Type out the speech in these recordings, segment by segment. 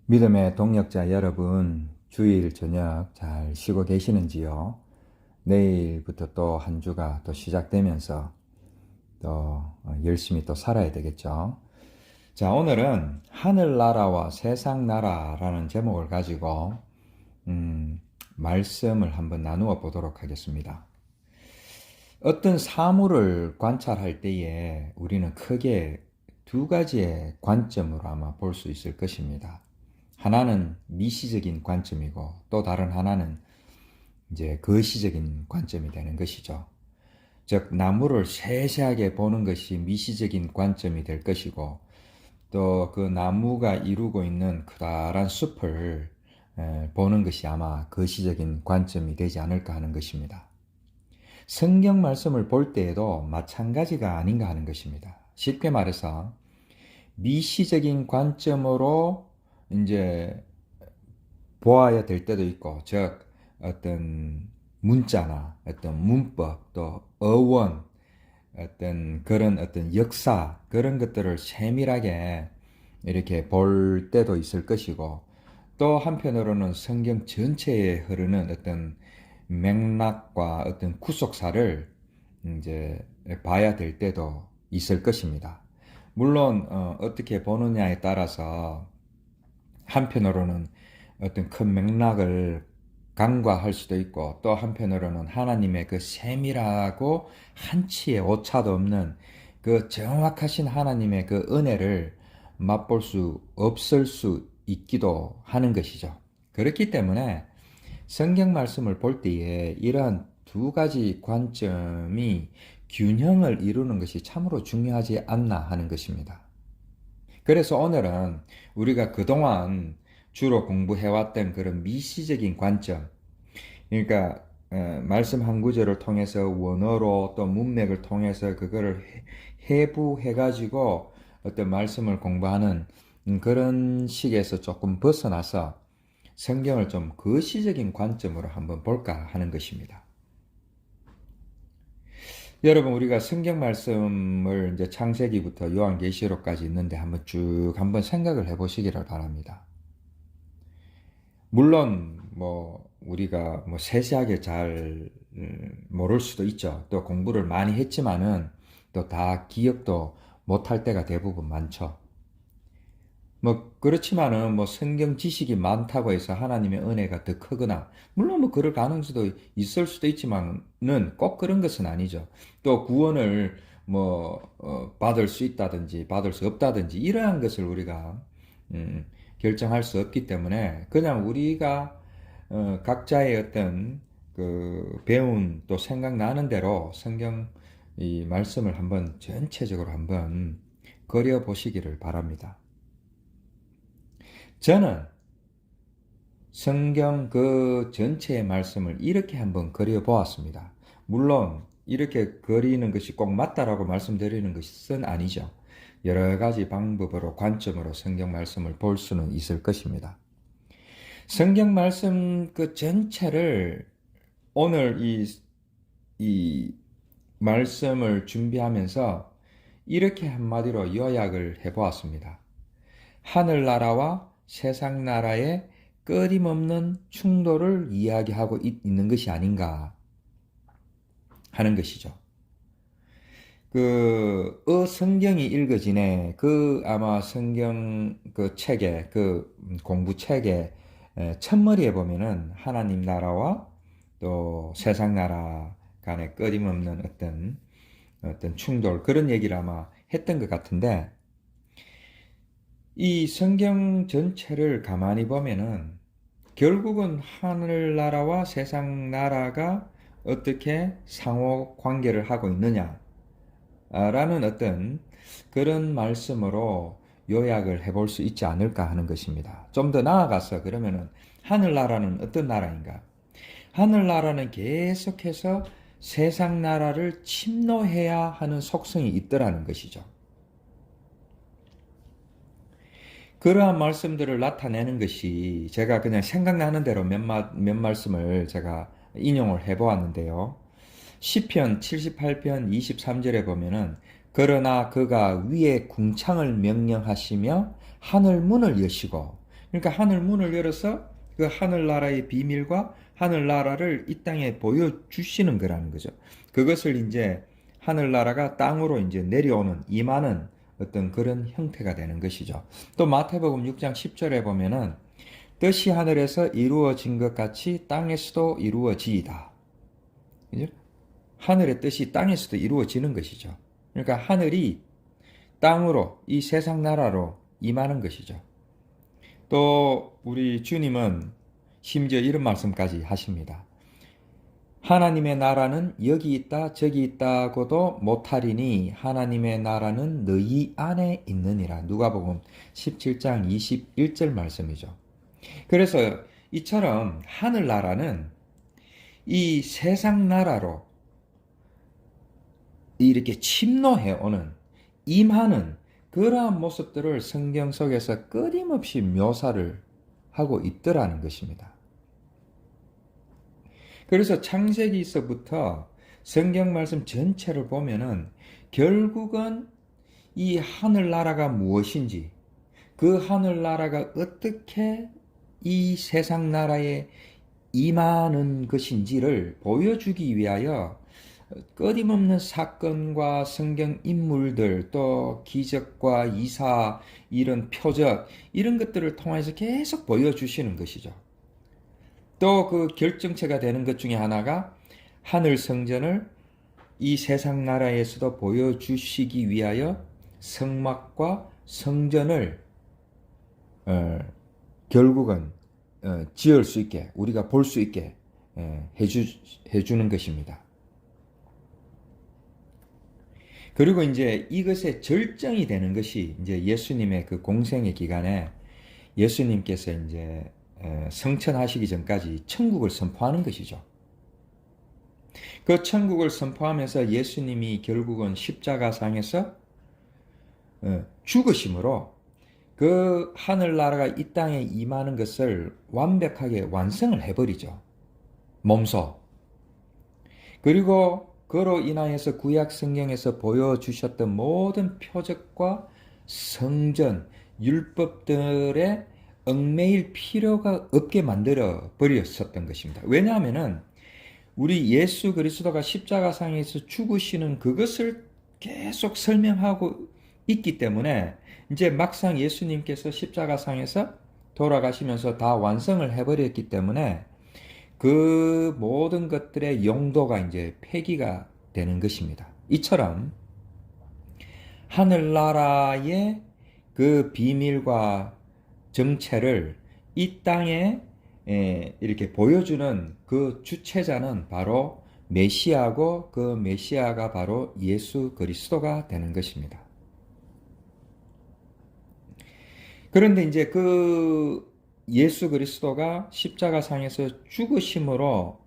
믿음의 동역자 여러분, 주일 저녁 잘 쉬고 계시는지요? 내일부터 또 한 주가 또 시작되면서 또 열심히 또 살아야 되겠죠. 자, 오늘은 하늘나라와 세상나라라는 제목을 가지고 말씀을 한번 나누어 보도록 하겠습니다. 어떤 사물을 관찰할 때에 우리는 크게 두 가지의 관점으로 아마 볼 수 있을 것입니다. 하나는 미시적인 관점이고 또 다른 하나는 이제 거시적인 관점이 되는 것이죠. 즉, 나무를 세세하게 보는 것이 미시적인 관점이 될 것이고 또 그 나무가 이루고 있는 커다란 숲을 보는 것이 아마 거시적인 관점이 되지 않을까 하는 것입니다. 성경 말씀을 볼 때에도 마찬가지가 아닌가 하는 것입니다. 쉽게 말해서 미시적인 관점으로 이제 보아야 될 때도 있고, 즉 어떤 문자나 어떤 문법, 또 어원, 어떤 그런 어떤 역사, 그런 것들을 세밀하게 이렇게 볼 때도 있을 것이고, 또 한편으로는 성경 전체에 흐르는 어떤 맥락과 어떤 구속사를 이제 봐야 될 때도 있을 것입니다. 물론 어떻게 보느냐에 따라서 한편으로는 어떤 큰 맥락을 간과할 수도 있고, 또 한편으로는 하나님의 그 세밀하고 한치의 오차도 없는 그 정확하신 하나님의 그 은혜를 맛볼 수 없을 수 있기도 하는 것이죠. 그렇기 때문에 성경 말씀을 볼 때에 이러한 두 가지 관점이 균형을 이루는 것이 참으로 중요하지 않나 하는 것입니다. 그래서 오늘은 우리가 그동안 주로 공부해왔던 그런 미시적인 관점, 그러니까 말씀 한 구절을 통해서 원어로 또 문맥을 통해서 그거를 해부해가지고 어떤 말씀을 공부하는 그런 식에서 조금 벗어나서 성경을 좀 거시적인 관점으로 한번 볼까 하는 것입니다. 여러분, 우리가 성경 말씀을 이제 창세기부터 요한계시록까지 있는데 한번 생각을 해보시기를 바랍니다. 물론 우리가 세세하게 잘 모를 수도 있죠. 또 공부를 많이 했지만은 또 다 기억도 못할 때가 대부분 많죠. 그렇지만은 성경 지식이 많다고 해서 하나님의 은혜가 더 크거나, 물론 그럴 가능성도 있을 수도 있지만은 꼭 그런 것은 아니죠. 또 구원을 받을 수 있다든지 받을 수 없다든지 이러한 것을 우리가 결정할 수 없기 때문에 그냥 우리가 각자의 어떤 그 배운 또 생각나는 대로 성경 이 말씀을 한번 전체적으로 한번 그려 보시기를 바랍니다. 저는 성경 그 전체의 말씀을 이렇게 한번 그려 보았습니다. 물론 이렇게 그리는 것이 꼭 맞다라고 말씀드리는 것은 아니죠. 여러 가지 방법으로 관점으로 성경 말씀을 볼 수는 있을 것입니다. 성경 말씀 그 전체를 오늘 이 말씀을 준비하면서 이렇게 한마디로 요약을 해보았습니다. 하늘나라와 세상나라의 끊임없는 충돌을 이야기하고 있는 것이 아닌가 하는 것이죠. 성경이 읽어지네. 아마 성경 그 책에, 공부 책에, 첫머리에 보면은 하나님 나라와 또 세상 나라 간의 끊임없는 어떤 충돌, 그런 얘기를 아마 했던 것 같은데, 이 성경 전체를 가만히 보면은 결국은 하늘나라와 세상 나라가 어떻게 상호 관계를 하고 있느냐 라는 어떤 그런 말씀으로 요약을 해볼 수 있지 않을까 하는 것입니다. 좀 더 나아가서 그러면은 하늘나라는 어떤 나라인가? 하늘나라는 계속해서 세상 나라를 침노해야 하는 속성이 있더라는 것이죠. 그러한 말씀들을 나타내는 것이 제가 그냥 생각나는 대로 몇 말씀을 제가 인용을 해보았는데요. 시편 78편 23절에 보면은 그러나 그가 위에 궁창을 명령하시며 하늘 문을 여시고, 그러니까 하늘 문을 열어서 그 하늘나라의 비밀과 하늘나라를 이 땅에 보여주시는 거라는 거죠. 그것을 이제 하늘나라가 땅으로 이제 내려오는, 임하는 어떤 그런 형태가 되는 것이죠. 또 마태복음 6장 10절에 보면은 뜻이 하늘에서 이루어진 것 같이 땅에서도 이루어지이다. 그죠? 하늘의 뜻이 땅에서도 이루어지는 것이죠. 그러니까 하늘이 땅으로, 이 세상 나라로 임하는 것이죠. 또 우리 주님은 심지어 이런 말씀까지 하십니다. 하나님의 나라는 여기 있다 저기 있다고도 못하리니 하나님의 나라는 너희 안에 있느니라. 누가복음 17장 21절 말씀이죠. 그래서 이처럼 하늘나라는 이 세상 나라로 이렇게 침노해 오는, 임하는 그러한 모습들을 성경 속에서 끊임없이 묘사를 하고 있더라는 것입니다. 그래서 창세기서부터 성경 말씀 전체를 보면은 결국은 이 하늘나라가 무엇인지, 그 하늘나라가 어떻게 이 세상 나라에 임하는 것인지를 보여주기 위하여 끊임없는 사건과 성경 인물들, 또 기적과 이사, 이런 표적, 이런 것들을 통해서 계속 보여주시는 것이죠. 또 그 결정체가 되는 것 중에 하나가 하늘 성전을 이 세상 나라에서도 보여주시기 위하여 성막과 성전을 결국은 지을 수 있게, 우리가 볼 수 있게 해주는 것입니다. 그리고 이제 이것의 절정이 되는 것이 이제 예수님의 그 공생의 기간에 예수님께서 이제 성천하시기 전까지 천국을 선포하는 것이죠. 그 천국을 선포하면서 예수님이 결국은 십자가상에서 죽으심으로 그 하늘나라가 이 땅에 임하는 것을 완벽하게 완성을 해버리죠. 몸소. 그리고 그로 인하여서 구약 성경에서 보여주셨던 모든 표적과 성전, 율법들의 얽매일 필요가 없게 만들어 버렸었던 것입니다. 왜냐하면은 우리 예수 그리스도가 십자가상에서 죽으시는 그것을 계속 설명하고 있기 때문에 이제 막상 예수님께서 십자가상에서 돌아가시면서 다 완성을 해버렸기 때문에 그 모든 것들의 용도가 이제 폐기가 되는 것입니다. 이처럼 하늘나라의 그 비밀과 정체를 이 땅에 이렇게 보여주는 그 주체자는 바로 메시아고, 그 메시아가 바로 예수 그리스도가 되는 것입니다. 그런데 이제 그 예수 그리스도가 십자가상에서 죽으심으로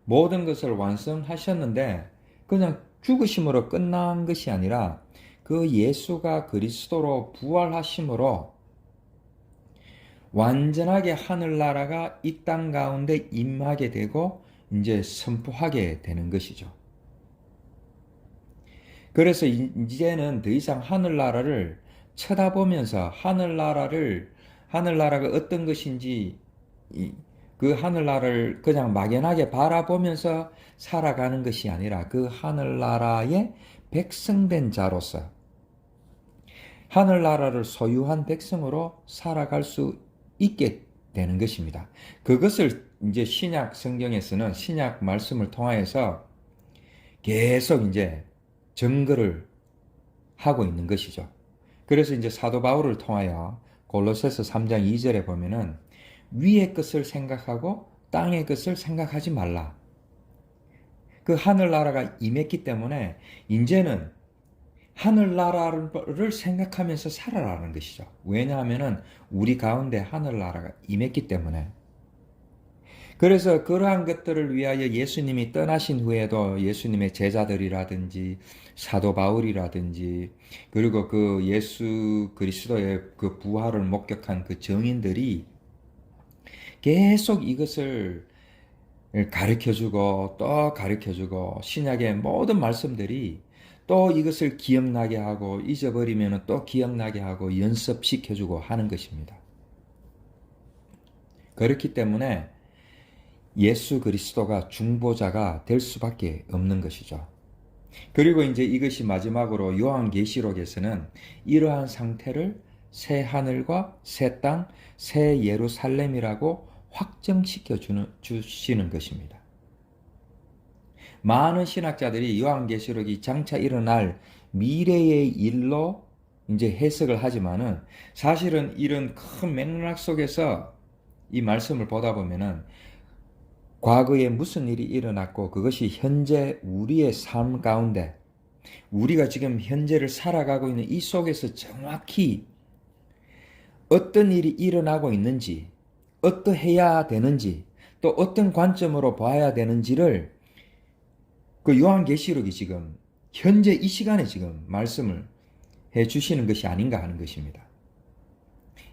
모든 것을 완성하셨는데 그냥 죽으심으로 끝난 것이 아니라 그 예수가 그리스도로 부활하심으로 완전하게 하늘나라가 이 땅 가운데 임하게 되고 이제 선포하게 되는 것이죠. 그래서 이제는 더 이상 하늘나라를 쳐다보면서 하늘나라가 어떤 것인지 그 하늘나라를 그냥 막연하게 바라보면서 살아가는 것이 아니라 그 하늘나라의 백성된 자로서 하늘나라를 소유한 백성으로 살아갈 수 있게 되는 것입니다. 그것을 이제 신약 성경에서는 신약 말씀을 통하여서 계속 이제 증거를 하고 있는 것이죠. 그래서 이제 사도 바울을 통하여 골로새서 3장 2절에 보면은 위의 것을 생각하고 땅의 것을 생각하지 말라. 그 하늘나라가 임했기 때문에 이제는 하늘나라를 생각하면서 살아라는 것이죠. 왜냐하면은 우리 가운데 하늘나라가 임했기 때문에. 그래서 그러한 것들을 위하여 예수님이 떠나신 후에도 예수님의 제자들이라든지 사도 바울이라든지 그리고 그 예수 그리스도의 그 부활을 목격한 그 증인들이 계속 이것을 가르쳐주고 또 가르쳐주고 신약의 모든 말씀들이 또 이것을 기억나게 하고 잊어버리면 또 기억나게 하고 연습시켜주고 하는 것입니다. 그렇기 때문에 예수 그리스도가 중보자가 될 수밖에 없는 것이죠. 그리고 이제 이것이 마지막으로 요한계시록에서는 이러한 상태를 새 하늘과 새 땅, 새 예루살렘이라고 확정시켜 주시는 것입니다. 많은 신학자들이 요한계시록이 장차 일어날 미래의 일로 이제 해석을 하지만은 사실은 이런 큰 맥락 속에서 이 말씀을 보다 보면은 과거에 무슨 일이 일어났고 그것이 현재 우리의 삶 가운데 우리가 지금 현재를 살아가고 있는 이 속에서 정확히 어떤 일이 일어나고 있는지, 어떠해야 되는지, 또 어떤 관점으로 봐야 되는지를 그 요한계시록이 지금 현재 이 시간에 지금 말씀을 해 주시는 것이 아닌가 하는 것입니다.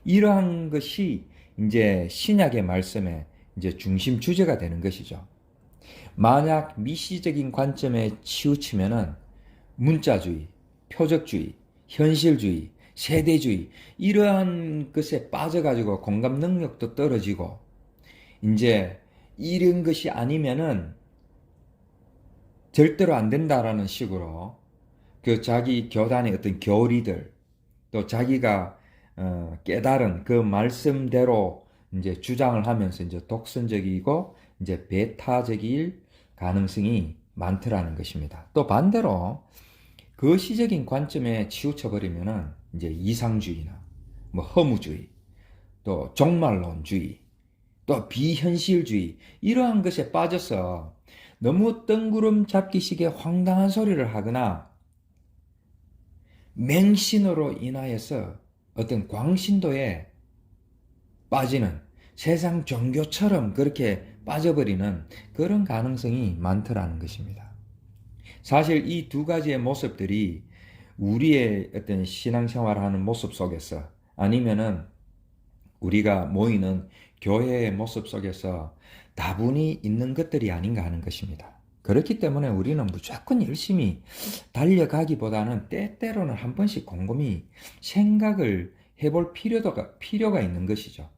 이러한 것이 이제 신약의 말씀의 이제 중심 주제가 되는 것이죠. 만약 미시적인 관점에 치우치면은 문자주의, 표적주의, 현실주의, 세대주의 이러한 것에 빠져가지고 공감 능력도 떨어지고 이제 이런 것이 아니면은 절대로 안 된다라는 식으로 그 자기 교단의 어떤 교리들 또 자기가 깨달은 그 말씀대로 이제 주장을 하면서 이제 독선적이고 이제 배타적일 가능성이 많더라는 것입니다. 또 반대로 그 시적인 관점에 치우쳐 버리면은 이제 이상주의나 뭐 허무주의, 또 종말론주의, 또 비현실주의 이러한 것에 빠져서 너무 뜬구름 잡기식의 황당한 소리를 하거나 맹신으로 인하여서 어떤 광신도에 빠지는 세상 종교처럼 그렇게 빠져버리는 그런 가능성이 많더라는 것입니다. 사실 이 두 가지의 모습들이 우리의 어떤 신앙생활하는 모습 속에서 아니면은 우리가 모이는 교회의 모습 속에서 다분히 있는 것들이 아닌가 하는 것입니다. 그렇기 때문에 우리는 무조건 열심히 달려가기보다는 때때로는 한 번씩 곰곰이 생각을 해볼 필요가 있는 것이죠.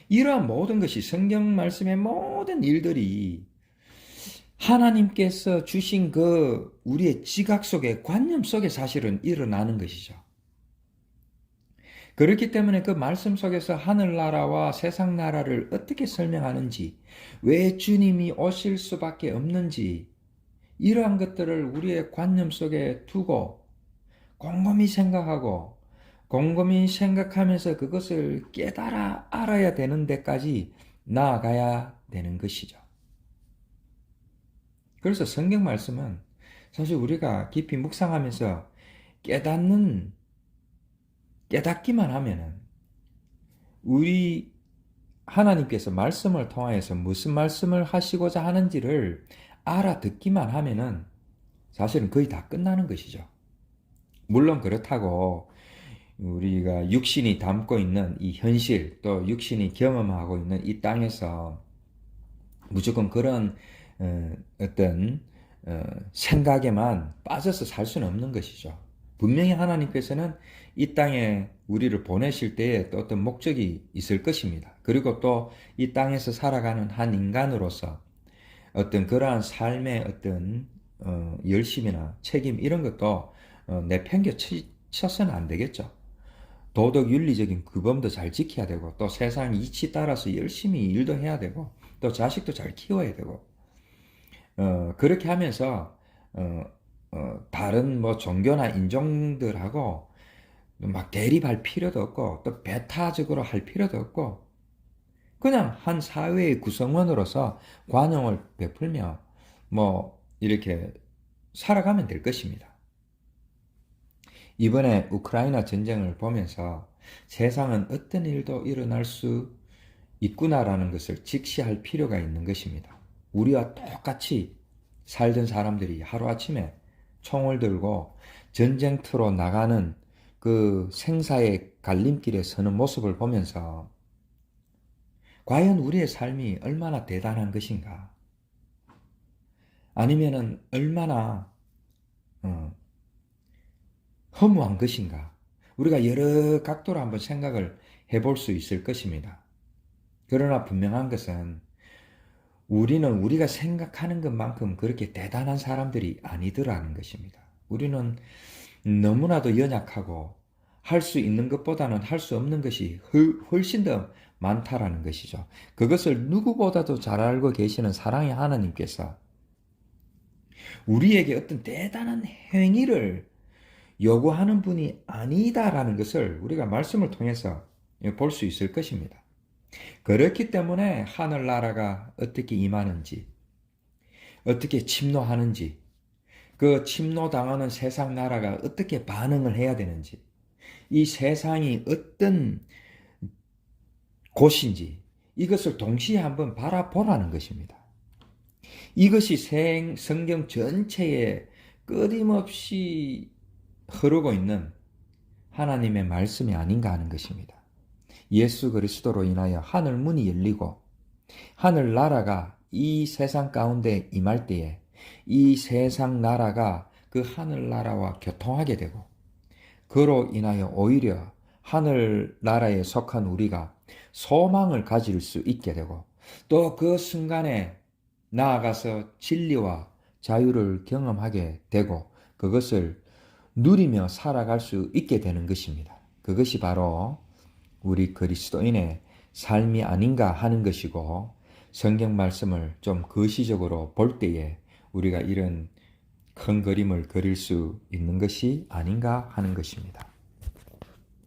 이러한 모든 것이 성경 말씀의 모든 일들이 하나님께서 주신 그 우리의 지각 속에 관념 속에 사실은 일어나는 것이죠. 그렇기 때문에 그 말씀 속에서 하늘나라와 세상 나라를 어떻게 설명하는지, 왜 주님이 오실 수밖에 없는지, 이러한 것들을 우리의 관념 속에 두고 곰곰이 생각하고 곰곰이 생각하면서 그것을 깨달아 알아야 되는 데까지 나아가야 되는 것이죠. 그래서 성경 말씀은 사실 우리가 깊이 묵상하면서 깨닫기만 하면은 우리 하나님께서 말씀을 통하여서 무슨 말씀을 하시고자 하는지를 알아듣기만 하면은 사실은 거의 다 끝나는 것이죠. 물론 그렇다고 우리가 육신이 담고 있는 이 현실 또 육신이 경험하고 있는 이 땅에서 무조건 그런 어떤 생각에만 빠져서 살 수는 없는 것이죠. 분명히 하나님께서는 이 땅에 우리를 보내실 때에 또 어떤 목적이 있을 것입니다. 그리고 또 이 땅에서 살아가는 한 인간으로서 어떤 그러한 삶의 어떤 열심이나 책임 이런 것도 내팽겨 쳐서는 안 되겠죠. 도덕 윤리적인 규범도 잘 지켜야 되고 또 세상 이치 따라서 열심히 일도 해야 되고 또 자식도 잘 키워야 되고 그렇게 하면서 다른 뭐 종교나 인종들하고 막 대립할 필요도 없고 또 배타적으로 할 필요도 없고 그냥 한 사회의 구성원으로서 관용을 베풀며 뭐 이렇게 살아가면 될 것입니다. 이번에 우크라이나 전쟁을 보면서 세상은 어떤 일도 일어날 수 있구나라는 것을 직시할 필요가 있는 것입니다. 우리와 똑같이 살던 사람들이 하루아침에 총을 들고 전쟁터로 나가는 그 생사의 갈림길에 서는 모습을 보면서 과연 우리의 삶이 얼마나 대단한 것인가? 아니면은 얼마나 허무한 것인가? 우리가 여러 각도로 한번 생각을 해볼 수 있을 것입니다. 그러나 분명한 것은 우리는 우리가 생각하는 것만큼 그렇게 대단한 사람들이 아니더라는 것입니다. 우리는 너무나도 연약하고 할 수 있는 것보다는 할 수 없는 것이 훨씬 더 많다라는 것이죠. 그것을 누구보다도 잘 알고 계시는 사랑의 하나님께서 우리에게 어떤 대단한 행위를 요구하는 분이 아니다라는 것을 우리가 말씀을 통해서 볼 수 있을 것입니다. 그렇기 때문에 하늘나라가 어떻게 임하는지, 어떻게 침노하는지, 그 침노당하는 세상 나라가 어떻게 반응을 해야 되는지, 이 세상이 어떤 곳인지 이것을 동시에 한번 바라보라는 것입니다. 이것이 성경 전체에 끊임없이 흐르고 있는 하나님의 말씀이 아닌가 하는 것입니다. 예수 그리스도로 인하여 하늘 문이 열리고 하늘 나라가 이 세상 가운데 임할 때에 이 세상 나라가 그 하늘 나라와 교통하게 되고 그로 인하여 오히려 하늘 나라에 속한 우리가 소망을 가질 수 있게 되고 또 그 순간에 나아가서 진리와 자유를 경험하게 되고 그것을 누리며 살아갈 수 있게 되는 것입니다. 그것이 바로 우리 그리스도인의 삶이 아닌가 하는 것이고 성경 말씀을 좀 거시적으로 볼 때에 우리가 이런 큰 그림을 그릴 수 있는 것이 아닌가 하는 것입니다.